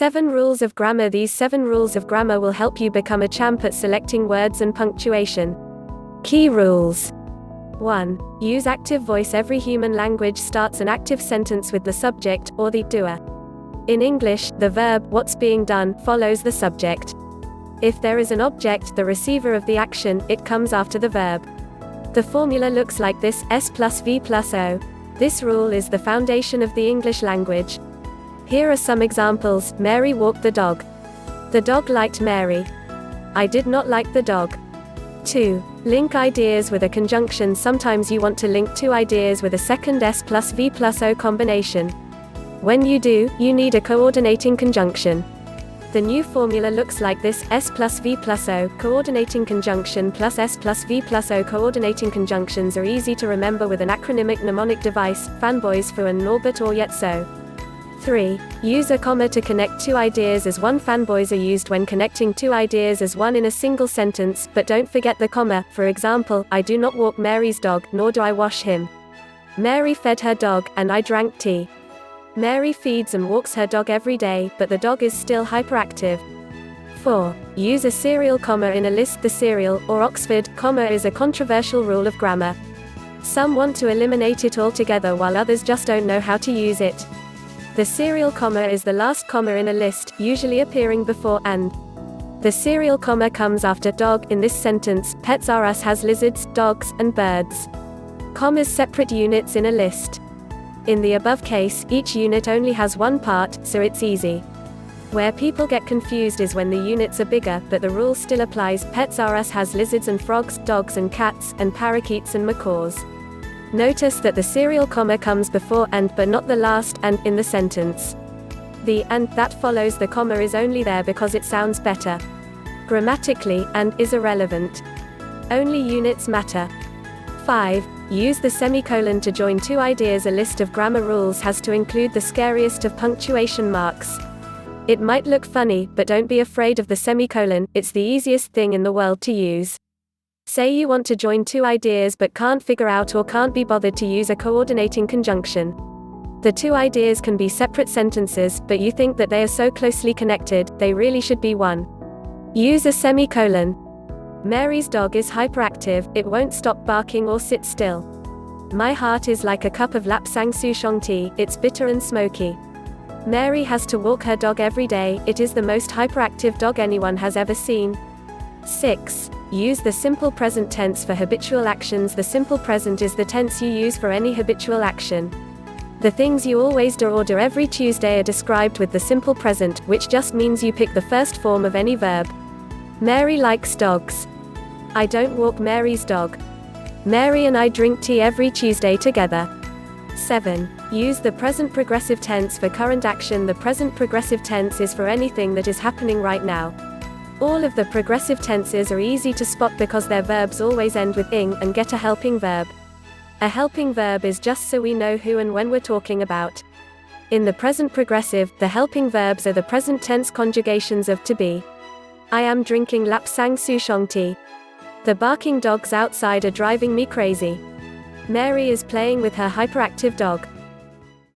7 rules of grammar. These 7 rules of grammar will help you become a champ at selecting words and punctuation. Key rules. 1. Use active voice. Every human language starts an active sentence with the subject, or the doer. In English, the verb, what's being done, follows the subject. If there is an object, the receiver of the action, it comes after the verb. The formula looks like this: S plus V plus O. This rule is the foundation of the English language. Here are some examples. Mary walked the dog. The dog liked Mary. I did not like the dog. 2. Link ideas with a conjunction. Sometimes you want to link two ideas with a second S plus V plus O combination. When you do, you need a coordinating conjunction. The new formula looks like this: S plus V plus O, coordinating conjunction plus S plus V plus O. Coordinating conjunctions are easy to remember with an acronymic mnemonic device: fanboys for and Norbert or yet so. 3. Use a comma to connect two ideas as one. Fanboys are used when connecting two ideas as one in a single sentence, but don't forget the comma. For example, I do not walk Mary's dog, nor do I wash him. Mary fed her dog, and I drank tea. Mary feeds and walks her dog every day, but the dog is still hyperactive. 4. Use a serial comma in a list. The serial, or Oxford, comma is a controversial rule of grammar. Some want to eliminate it altogether while others just don't know how to use it. The serial comma is the last comma in a list, usually appearing before and. The serial comma comes after dog. In this sentence, Pets R Us has lizards, dogs, and birds. Commas separate units in a list. In the above case, each unit only has one part, so it's easy. Where people get confused is when the units are bigger, but the rule still applies. Pets R Us has lizards and frogs, dogs and cats, and parakeets and macaws. Notice that the serial comma comes before and, but not the last and, in the sentence. The and that follows the comma is only there because it sounds better. Grammatically, and is irrelevant. Only units matter. 5. Use the semicolon to join two ideas. A list of grammar rules has to include the scariest of punctuation marks. It might look funny, but don't be afraid of the semicolon, it's the easiest thing in the world to use. Say you want to join two ideas but can't figure out or can't be bothered to use a coordinating conjunction. The two ideas can be separate sentences, but you think that they are so closely connected, they really should be one. Use a semicolon. Mary's dog is hyperactive, it won't stop barking or sit still. My heart is like a cup of Lapsang Souchong tea, it's bitter and smoky. Mary has to walk her dog every day, it is the most hyperactive dog anyone has ever seen. 6. Use the simple present tense for habitual actions. The simple present is the tense you use for any habitual action. The things you always do or do every Tuesday are described with the simple present, which just means you pick the first form of any verb. Mary likes dogs. I don't walk Mary's dog. Mary and I drink tea every Tuesday together. 7. Use the present progressive tense for current action. The present progressive tense is for anything that is happening right now. All of the progressive tenses are easy to spot because their verbs always end with ing and get a helping verb. A helping verb is just so we know who and when we're talking about. In the present progressive, the helping verbs are the present tense conjugations of to be. I am drinking Lapsang Souchong tea. The barking dogs outside are driving me crazy. Mary is playing with her hyperactive dog.